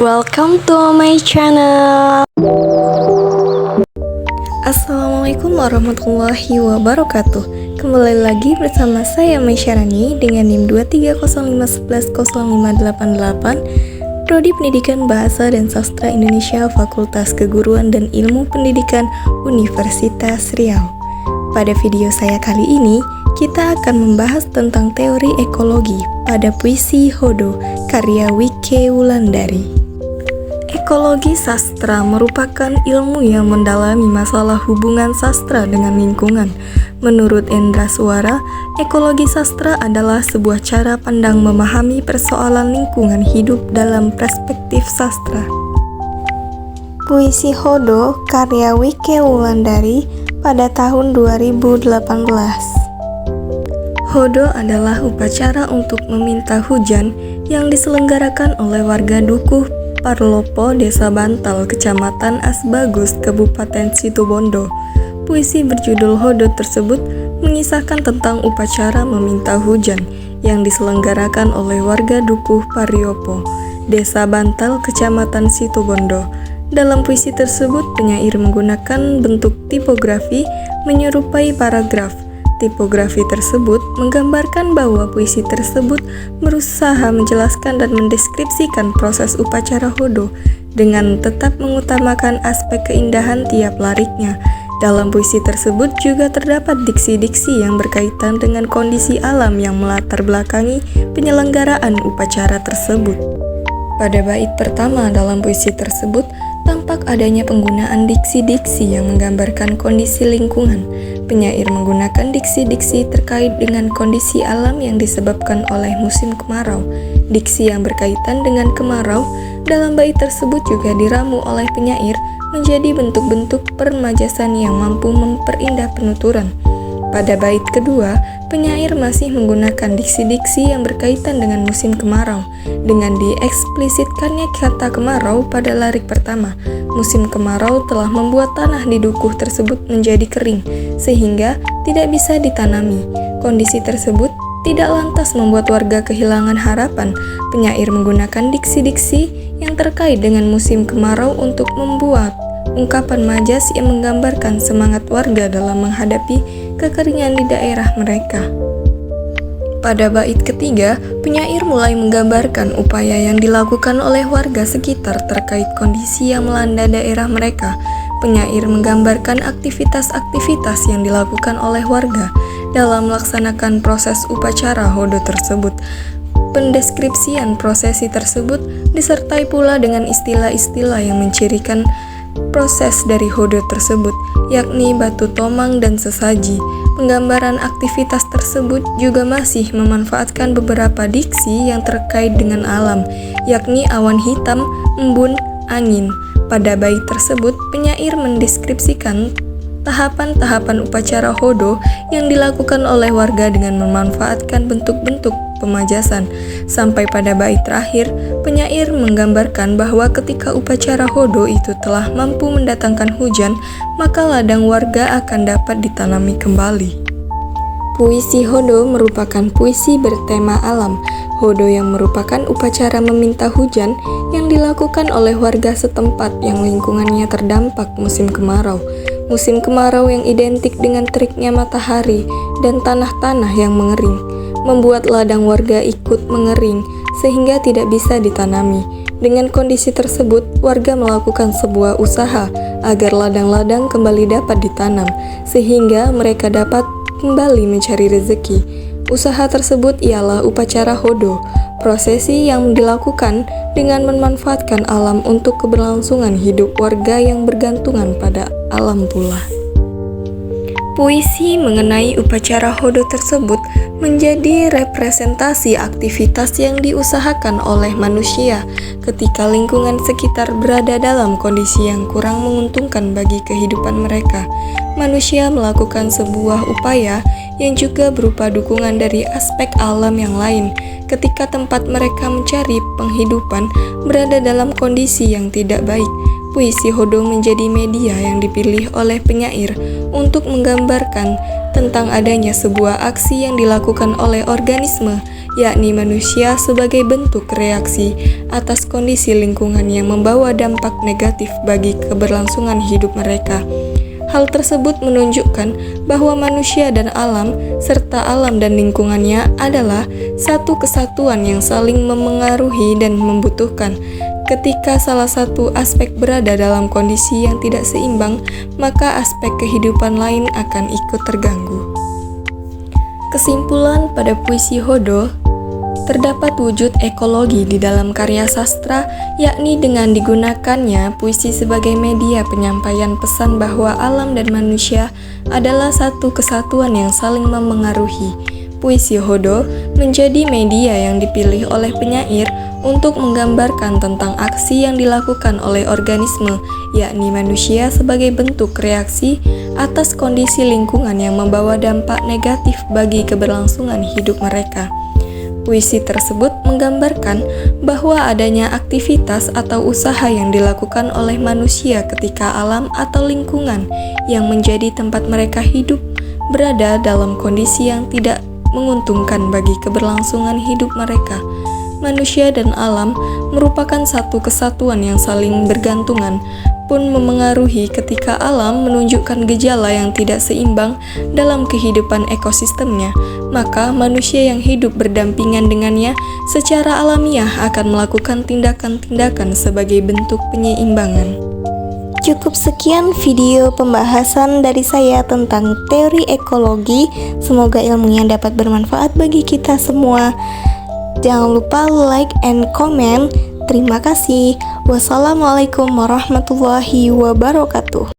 Welcome to my channel. Assalamualaikum warahmatullahi wabarakatuh. Kembali lagi bersama saya Maisyarani dengan NIM 23051105888, Prodi Pendidikan Bahasa dan Sastra Indonesia, Fakultas Keguruan dan Ilmu Pendidikan Universitas Riau. Pada video saya kali ini, kita akan membahas tentang teori ekologi pada puisi Hodo karya Wike Wulandari. Ekologi sastra merupakan ilmu yang mendalami masalah hubungan sastra dengan lingkungan. Menurut Endra Suara, ekologi sastra adalah sebuah cara pandang memahami persoalan lingkungan hidup dalam perspektif sastra. Puisi Hodo karya Wike Wulandari pada tahun 2018. Hodo adalah upacara untuk meminta hujan yang diselenggarakan oleh warga Dukuh Parlopo, Desa Bantal, Kecamatan Asbagus, Kabupaten Situbondo. Puisi berjudul Hodo tersebut mengisahkan tentang upacara meminta hujan yang diselenggarakan oleh warga Dukuh Pariopo, Desa Bantal, Kecamatan Situbondo. Dalam puisi tersebut, penyair menggunakan bentuk tipografi menyerupai paragraf. Tipografi tersebut menggambarkan bahwa puisi tersebut berusaha menjelaskan dan mendeskripsikan proses upacara Hodo dengan tetap mengutamakan aspek keindahan tiap lariknya. Dalam puisi tersebut juga terdapat diksi-diksi yang berkaitan dengan kondisi alam yang melatar belakangi penyelenggaraan upacara tersebut. Pada bait pertama dalam puisi tersebut, tampak adanya penggunaan diksi-diksi yang menggambarkan kondisi lingkungan. Penyair menggunakan diksi-diksi terkait dengan kondisi alam yang disebabkan oleh musim kemarau. Diksi yang berkaitan dengan kemarau dalam bait tersebut juga diramu oleh penyair menjadi bentuk-bentuk permajasan yang mampu memperindah penuturan. Pada bait kedua, penyair masih menggunakan diksi-diksi yang berkaitan dengan musim kemarau. Dengan dieksplisitkannya kata kemarau pada larik pertama, musim kemarau telah membuat tanah di dukuh tersebut menjadi kering, sehingga tidak bisa ditanami. Kondisi tersebut tidak lantas membuat warga kehilangan harapan. Penyair menggunakan diksi-diksi yang terkait dengan musim kemarau untuk membuat ungkapan majas yang menggambarkan semangat warga dalam menghadapi kekeringan di daerah mereka. Pada bait ketiga, penyair mulai menggambarkan upaya yang dilakukan oleh warga sekitar terkait kondisi yang melanda daerah mereka. Penyair menggambarkan aktivitas-aktivitas yang dilakukan oleh warga dalam melaksanakan proses upacara Hodo tersebut. Pendeskripsian prosesi tersebut disertai pula dengan istilah-istilah yang mencirikan proses dari Hodo tersebut, yakni batu tomang dan sesaji. Penggambaran aktivitas tersebut juga masih memanfaatkan beberapa diksi yang terkait dengan alam, yakni awan hitam, embun, angin. Pada bait tersebut, penyair mendeskripsikan tahapan-tahapan upacara Hodo yang dilakukan oleh warga dengan memanfaatkan bentuk-bentuk pemajasan. Sampai pada bait terakhir, penyair menggambarkan bahwa ketika upacara Hodo itu telah mampu mendatangkan hujan, maka ladang warga akan dapat ditanami kembali. Puisi Hodo merupakan puisi bertema alam. Hodo yang merupakan upacara meminta hujan yang dilakukan oleh warga setempat yang lingkungannya terdampak musim kemarau. Musim kemarau yang identik dengan teriknya matahari dan tanah-tanah yang mengering, membuat ladang warga ikut mengering sehingga tidak bisa ditanami. Dengan kondisi tersebut, warga melakukan sebuah usaha agar ladang-ladang kembali dapat ditanam, sehingga mereka dapat kembali mencari rezeki. Usaha tersebut ialah upacara Hodo, prosesi yang dilakukan dengan memanfaatkan alam untuk keberlangsungan hidup warga yang bergantungan pada alam pula. Puisi mengenai upacara Hodo tersebut menjadi representasi aktivitas yang diusahakan oleh manusia ketika lingkungan sekitar berada dalam kondisi yang kurang menguntungkan bagi kehidupan mereka. Manusia melakukan sebuah upaya yang juga berupa dukungan dari aspek alam yang lain ketika tempat mereka mencari penghidupan berada dalam kondisi yang tidak baik. Puisi Hodo menjadi media yang dipilih oleh penyair untuk menggambarkan tentang adanya sebuah aksi yang dilakukan oleh organisme yakni manusia sebagai bentuk reaksi atas kondisi lingkungan yang membawa dampak negatif bagi keberlangsungan hidup mereka. Hal tersebut menunjukkan bahwa manusia dan alam, serta alam dan lingkungannya adalah satu kesatuan yang saling memengaruhi dan membutuhkan. Ketika salah satu aspek berada dalam kondisi yang tidak seimbang, maka aspek kehidupan lain akan ikut terganggu. Kesimpulan pada puisi Hodo, terdapat wujud ekologi di dalam karya sastra, yakni dengan digunakannya puisi sebagai media penyampaian pesan bahwa alam dan manusia adalah satu kesatuan yang saling memengaruhi. Puisi Hodo menjadi media yang dipilih oleh penyair untuk menggambarkan tentang aksi yang dilakukan oleh organisme, yakni manusia sebagai bentuk reaksi atas kondisi lingkungan yang membawa dampak negatif bagi keberlangsungan hidup mereka. Puisi tersebut menggambarkan bahwa adanya aktivitas atau usaha yang dilakukan oleh manusia ketika alam atau lingkungan yang menjadi tempat mereka hidup berada dalam kondisi yang tidak menguntungkan bagi keberlangsungan hidup mereka. Manusia dan alam merupakan satu kesatuan yang saling bergantungan, pun memengaruhi ketika alam menunjukkan gejala yang tidak seimbang dalam kehidupan ekosistemnya, maka manusia yang hidup berdampingan dengannya secara alamiah akan melakukan tindakan-tindakan sebagai bentuk penyeimbangan. Cukup sekian video pembahasan dari saya tentang teori ekologi. Semoga ilmunya dapat bermanfaat bagi kita semua. Jangan lupa like and comment. Terima kasih. Wassalamualaikum warahmatullahi wabarakatuh.